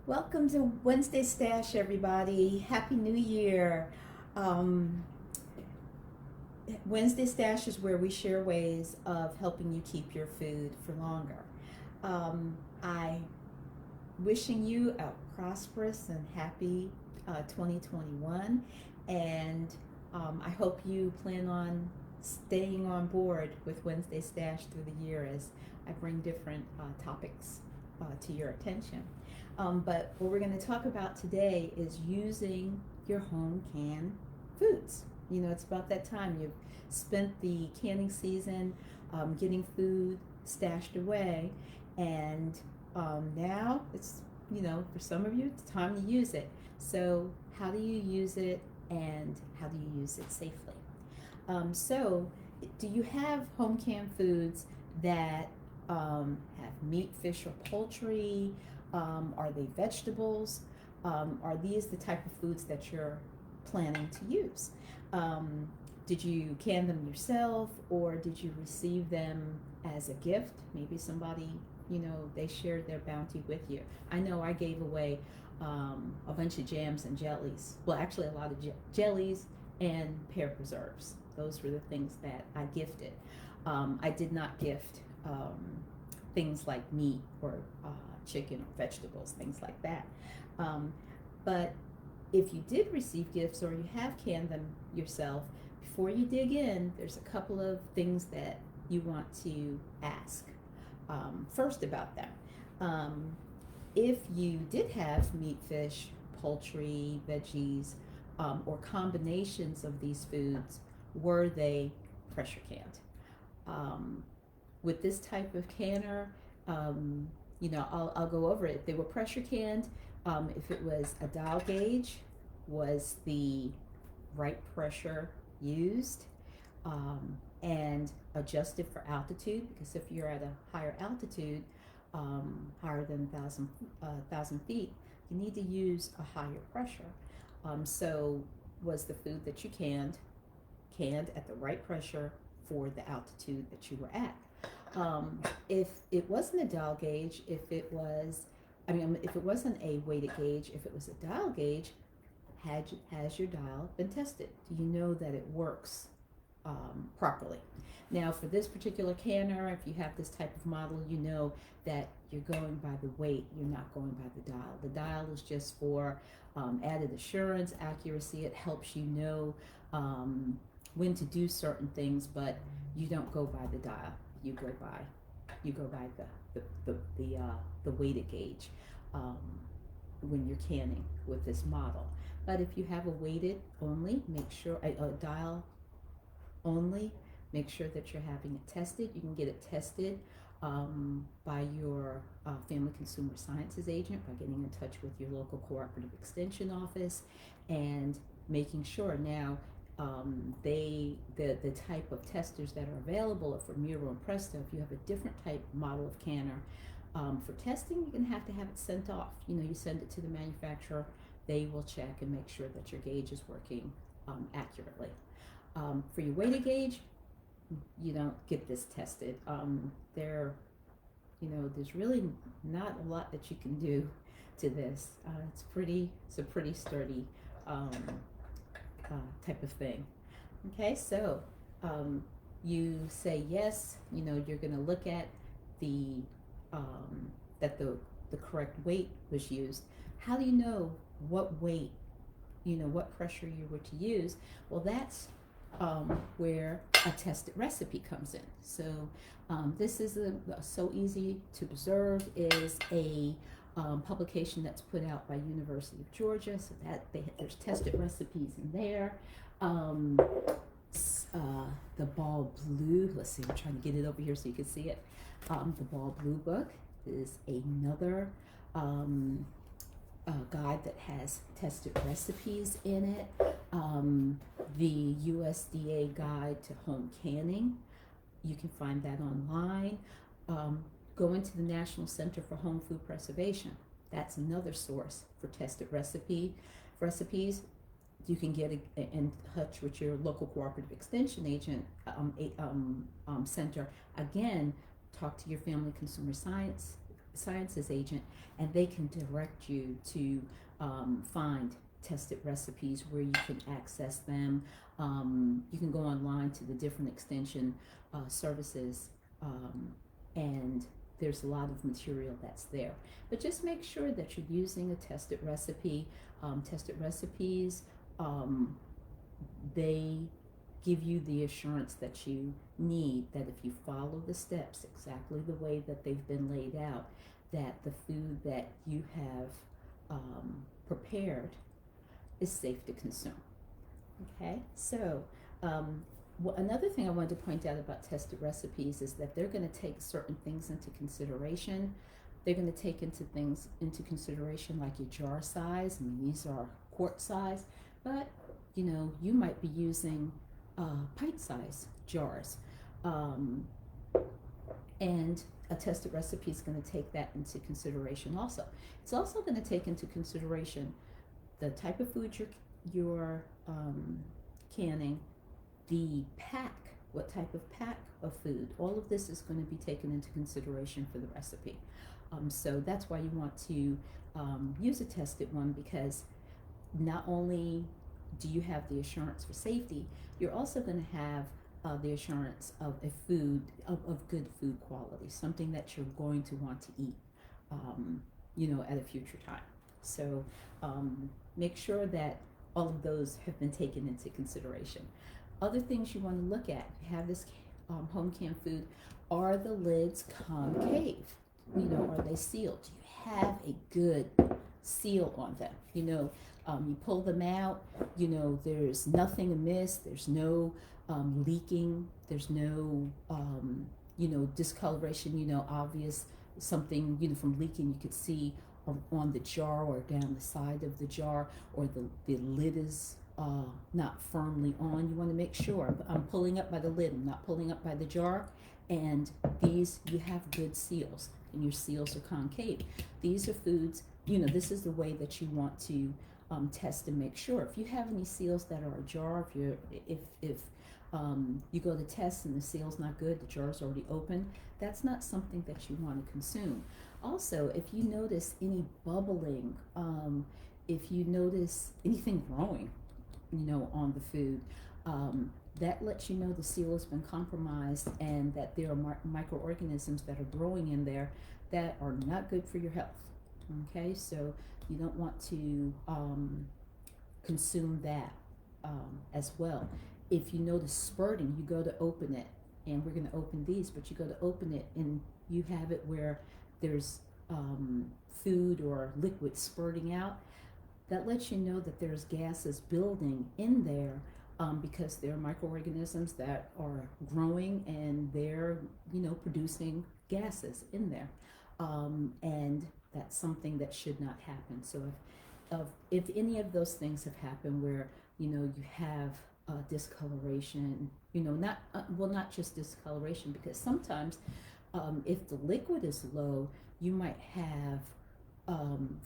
Welcome to Wednesday Stash, everybody. Happy New Year. Um, Wednesday Stash is where we share ways of helping you keep your food for longer. I wishing you a prosperous and happy 2021, and I hope you plan on staying on board with Wednesday Stash through the year as I bring different topics to your attention. But what we're going to talk about today is using your home canned foods. You know, it's about that time. You've spent the canning season getting food stashed away, and now it's, for some of you, it's time to use it. So, how do you use it and how do you use it safely? So, do you have home canned foods that have meat, fish, or poultry? Are they vegetables? Are these the type of foods that you're planning to use? Did you can them yourself, or did you receive them as a gift? Maybe somebody, they shared their bounty with you. I know I gave away a bunch of jams and jellies. Well, actually, a lot of jellies and pear preserves. Those were the things that I gifted. I did not gift things like meat or chicken or vegetables, things like that. But if you did receive gifts or you have canned them yourself, before you dig in, there's a couple of things that you want to ask first about them. If you did have meat, fish, poultry, veggies, or combinations of these foods, were they pressure canned? With this type of canner, I'll go over it. If they were pressure canned, if it was a dial gauge, was the right pressure used, and adjusted for altitude, because if you're at a higher altitude, higher than 1,000 feet, you need to use a higher pressure. So was the food that you canned at the right pressure for the altitude that you were at? If it wasn't a dial gauge, if it wasn't a weighted gauge, if it was a dial gauge, has your dial been tested? Do you know that it works properly? Now, for this particular canner, if you have this type of model, you know that you're going by the weight, you're not going by the dial. The dial is just for added assurance, accuracy. It helps you know when to do certain things, but you don't go by the dial. You go by the weighted gauge when you're canning with this model. But if you have a weighted only, make sure a dial only, make sure that you're having it tested. You can get it tested by your Family Consumer Sciences agent, by getting in touch with your local cooperative extension office and making sure. Now, the type of testers that are available are for Miro and Presto. If you have a different type model of canner for testing, you're going to have it sent off. You send it to the manufacturer. They will check and make sure that your gauge is working accurately. For your weighted gauge, you don't get this tested. There's really not a lot that you can do to this. It's a pretty sturdy type of thing. Okay, so you say yes. You're going to look at that the correct weight was used. How do you know what weight, what pressure you were to use? Well, that's where a tested recipe comes in. So this is so easy to observe. Is a publication that's put out by University of Georgia, so that there's tested recipes in there. The Ball Blue, let's see, I'm trying to get it over here so you can see it. The Ball Blue book is another guide that has tested recipes in it. The USDA Guide to Home Canning, you can find that online. Go into the National Center for Home Food Preservation. That's another source for tested recipes. You can get in touch with your local cooperative extension agent center. Again, talk to your Family Consumer Science sciences agent, and they can direct you to find tested recipes where you can access them. You can go online to the different extension services, and there's a lot of material that's there. But just make sure that you're using a tested recipe. Tested recipes, they give you the assurance that you need, that if you follow the steps exactly the way that they've been laid out, that the food that you have prepared is safe to consume. Okay, so another thing I wanted to point out about tested recipes is that they're going to take certain things into consideration. They're going to take things into consideration like your jar size. I mean, these are quart size, but you know, you might be using pint size jars. And a tested recipe is going to take that into consideration also. It's also going to take into consideration the type of food you're canning, the pack, what type of pack of food. All of this is going to be taken into consideration for the recipe. So that's why you want to use a tested one, because not only do you have the assurance for safety, you're also going to have the assurance of a food of good food quality, something that you're going to want to eat, you know, at a future time. So make sure that all of those have been taken into consideration. Other things you want to look at, you have this home canned food. Are the lids concave? You know, are they sealed? Do you have a good seal on them? You know, you pull them out, you know, there's nothing amiss, there's no leaking, there's no, you know, discoloration, you know, obvious, something, you know, from leaking you could see on the jar or down the side of the jar, or the lid is not firmly on. You want to make sure. I'm pulling up by the lid, I'm not pulling up by the jar, and these, you have good seals, and your seals are concave. These are foods, you know, this is the way that you want to test and make sure. If you have any seals that are ajar, if you go to test and the seal's not good, the jar's already open, that's not something that you want to consume. Also, if you notice any bubbling, if you notice anything growing, you know, on the food, that lets you know the seal has been compromised and that there are microorganisms that are growing in there that are not good for your health. Okay, so you don't want to consume that as well. If you notice spurting, you go to open it, and we're going to open these, but you go to open it and you have it where there's food or liquid spurting out. That lets you know that there's gases building in there, because there are microorganisms that are growing and they're, you know, producing gases in there, and that's something that should not happen. So if any of those things have happened where, you know, you have discoloration, you know, not just discoloration, because sometimes if the liquid is low, you might have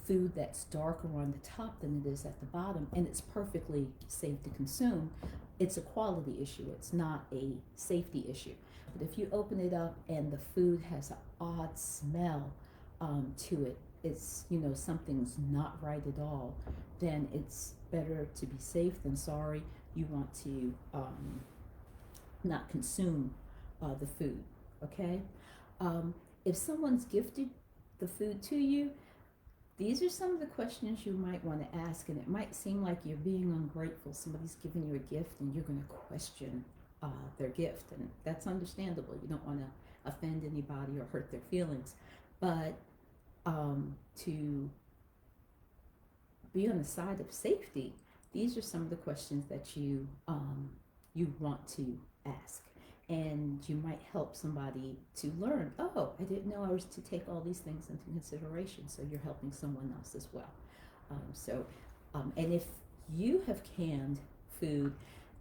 food that's darker on the top than it is at the bottom, and it's perfectly safe to consume. It's a quality issue, it's not a safety issue. But if you open it up and the food has an odd smell to it, it's, you know, something's not right at all, then it's better to be safe than sorry. You want to not consume the food, okay? If someone's gifted the food to you, these are some of the questions you might want to ask, and it might seem like you're being ungrateful. Somebody's giving you a gift and you're going to question their gift, and that's understandable. You don't want to offend anybody or hurt their feelings, but to be on the side of safety, these are some of the questions that you want to ask, and you might help somebody to learn, oh, I didn't know I was to take all these things into consideration, so you're helping someone else as well. And if you have canned food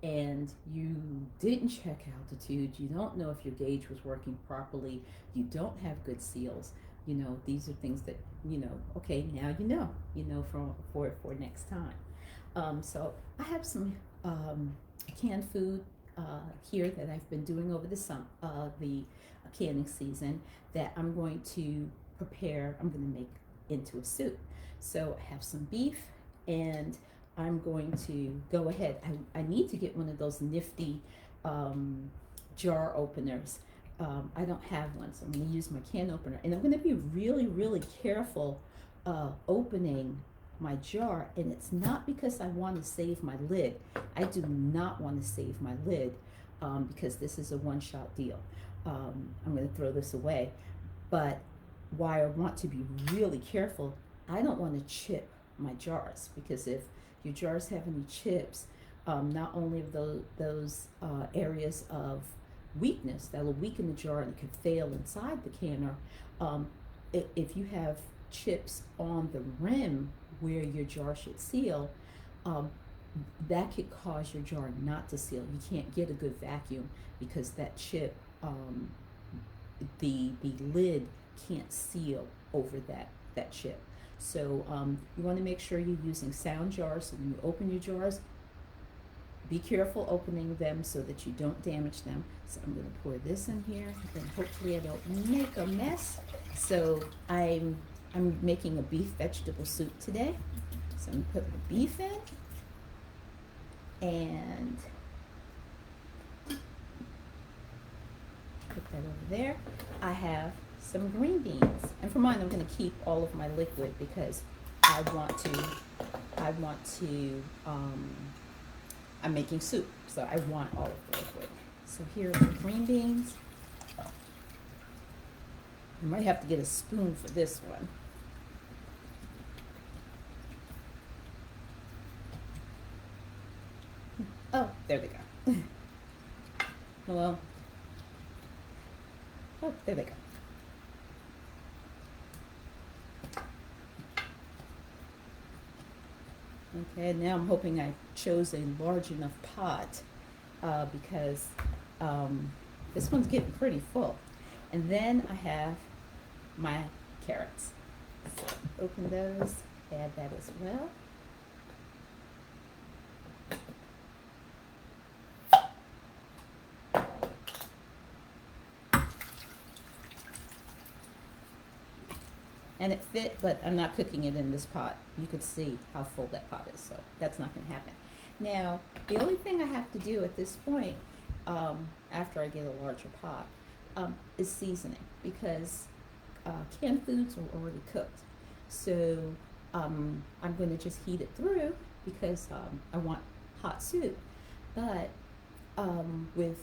and you didn't check altitude, you don't know if your gauge was working properly, you don't have good seals, you know, these are things that, you know, okay, now you know for next time. So I have some canned food here that I've been doing over the canning season that I'm going to I'm going to make into a soup. So I have some beef, and I'm going to go ahead. I need to get one of those nifty jar openers. I don't have one, so I'm going to use my can opener. And I'm going to be really, really careful opening my jar. And it's not because I want to save my lid. I do not want to save my lid because this is a one-shot deal. I'm going to throw this away. But why I want to be really careful, I don't want to chip my jars, because if your jars have any chips, not only of those areas of weakness that will weaken the jar and it could fail inside the canner, if you have chips on the rim where your jar should seal, that could cause your jar not to seal. You can't get a good vacuum because that chip, the lid can't seal over that chip. So you want to make sure you're using sound jars. So when you open your jars, be careful opening them so that you don't damage them. So I'm going to pour this in here, and hopefully I don't make a mess. So I'm making a beef vegetable soup today. So I'm going to put the beef in, and put that over there. I have some green beans, and for mine I'm going to keep all of my liquid because I'm making soup, so I want all of the liquid. So here are the green beans. I might have to get a spoon for this one. Oh, there they go. Hello. Oh, there they go. Okay, now I'm hoping I chose a large enough pot because this one's getting pretty full. And then I have my carrots. So open those, add that as well. And it fit, but I'm not cooking it in this pot. You could see how full that pot is, so that's not going to happen. Now, the only thing I have to do at this point, after I get a larger pot, is seasoning, because canned foods are already cooked. So I'm going to just heat it through because I want hot soup. But with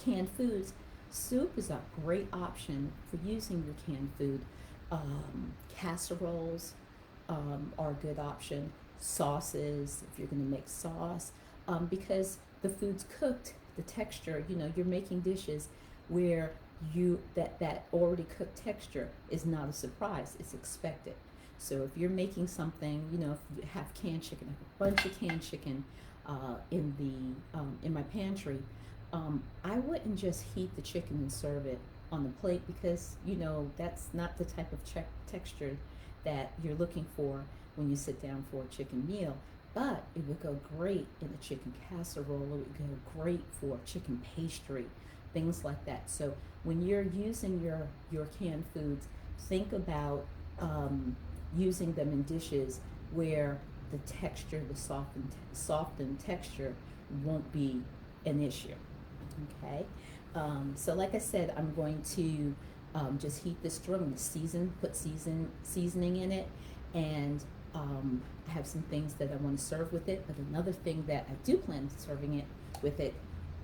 canned foods, soup is a great option for using your canned food. Casseroles are a good option. Sauces, if you're going to make sauce, because the food's cooked, the texture, you're making dishes where that already cooked texture is not a surprise, it's expected. So if you're making something, if you have canned chicken, I have a bunch of canned chicken in my pantry. I wouldn't just heat the chicken and serve it on the plate, because that's not the type of texture that you're looking for when you sit down for a chicken meal. But it would go great in a chicken casserole. It would go great for chicken pastry, things like that. So when you're using your canned foods, think about using them in dishes where the texture, the softened texture, won't be an issue. Okay, so like I said, I'm going to just heat this through. I'm going to put seasoning in it, and I have some things that I want to serve with it. But another thing that I do plan on serving it with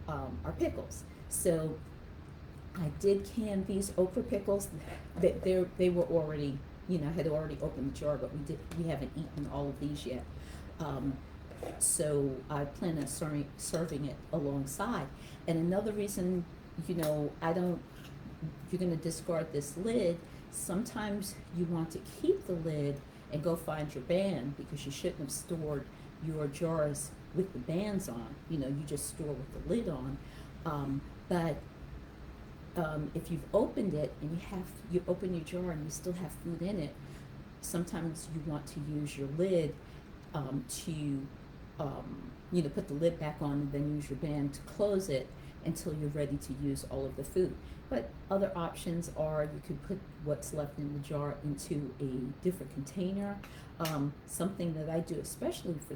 are pickles. So I did can these okra pickles. They were already, had already opened the jar, but we haven't eaten all of these yet. So I plan on serving it alongside. And another reason, you're going to discard this lid. Sometimes you want to keep the lid and go find your band, because you shouldn't have stored your jars with the bands on. You just store with the lid on. But if you've opened it and you open your jar and you still have food in it, sometimes you want to use your lid to put the lid back on, and then use your band to close it, until you're ready to use all of the food. But other options are you could put what's left in the jar into a different container. Something that I do, especially for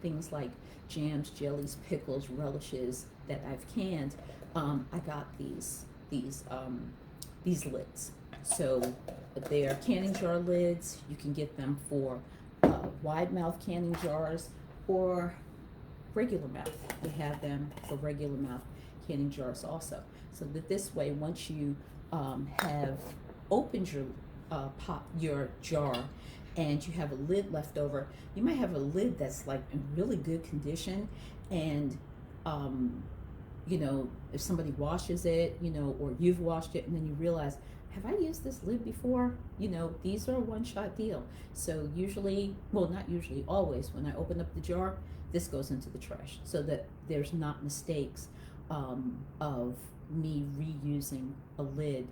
things like jams, jellies, pickles, relishes that I've canned, I got these lids. So they're canning jar lids. You can get them for wide mouth canning jars or regular mouth. They have them for regular mouth canning jars also. So that this way, once you have opened your jar and you have a lid left over, you might have a lid that's like in really good condition, and you know, if somebody washes it, you know, or you've washed it and then you realize, have I used this lid before? You know, these are a one-shot deal. So usually, well, not usually, always, when I open up the jar, this goes into the trash so that there's not mistakes of me reusing a lid,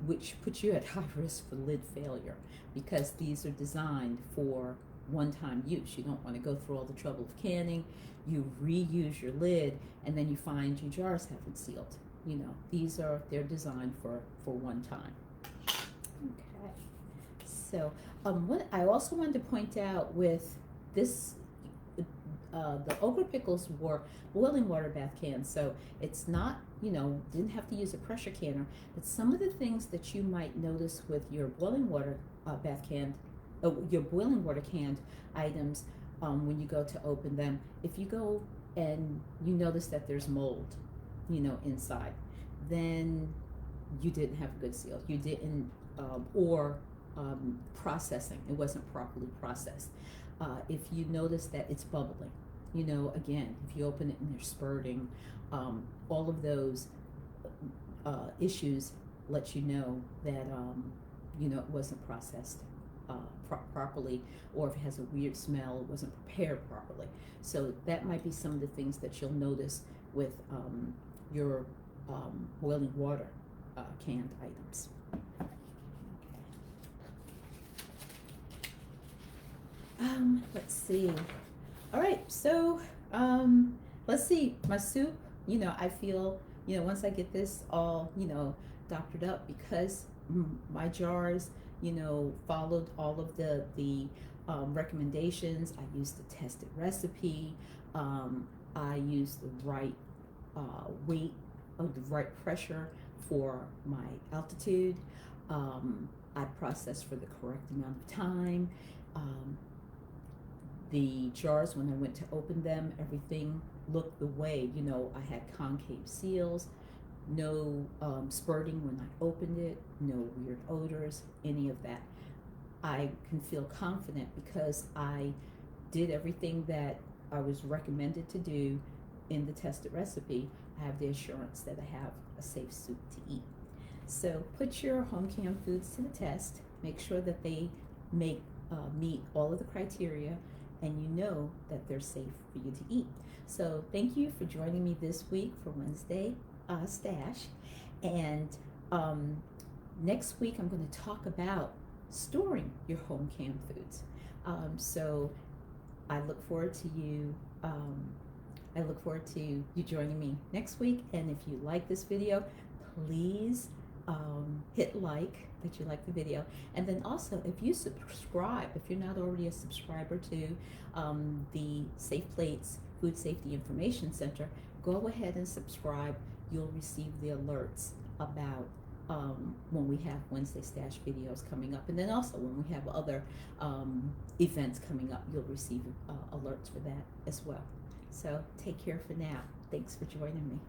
which puts you at high risk for lid failure, because these are designed for one-time use. You don't want to go through all the trouble of canning. You reuse your lid and then you find your jars haven't sealed. You know, they're designed for one time. Okay. So what I also wanted to point out with this, the okra pickles were boiling water bath cans, so it's not, you know, didn't have to use a pressure canner. But some of the things that you might notice with your boiling water bath can, your boiling water canned items, when you go to open them, if you go and you notice that there's mold, you know, inside, then you didn't have a good seal. You didn't, or processing, it wasn't properly processed. If you notice that it's bubbling, you know, again, if you open it and they're spurting, all of those issues let you know that, you know, it wasn't processed properly, or if it has a weird smell, it wasn't prepared properly. So that might be some of the things that you'll notice with your boiling water canned items. Let's see. All right, so let's see. My soup, you know, I feel, you know, once I get this all, you know, doctored up, because my jars, you know, followed all of the recommendations. I used the tested recipe. I used the right weight of the right pressure for my altitude. I processed for the correct amount of time. The jars, when I went to open them, everything looked the way, you know, I had concave seals, no spurting when I opened it, no weird odors, any of that. I can feel confident because I did everything that I was recommended to do in the tested recipe. I have the assurance that I have a safe soup to eat. So put your home canned foods to the test. Make sure that they meet all of the criteria, and you know that they're safe for you to eat. So thank you for joining me this week for Wednesday Stash. And next week I'm going to talk about storing your home canned foods. So I look forward to you. I look forward to you joining me next week. And if you like this video, please hit like that you like the video. And then also, if you subscribe, if you're not already a subscriber to the Safe Plates Food Safety Information Center, go ahead and subscribe. You'll receive the alerts about when we have Wednesday Stash videos coming up. And then also when we have other events coming up, you'll receive alerts for that as well. So take care for now. Thanks for joining me.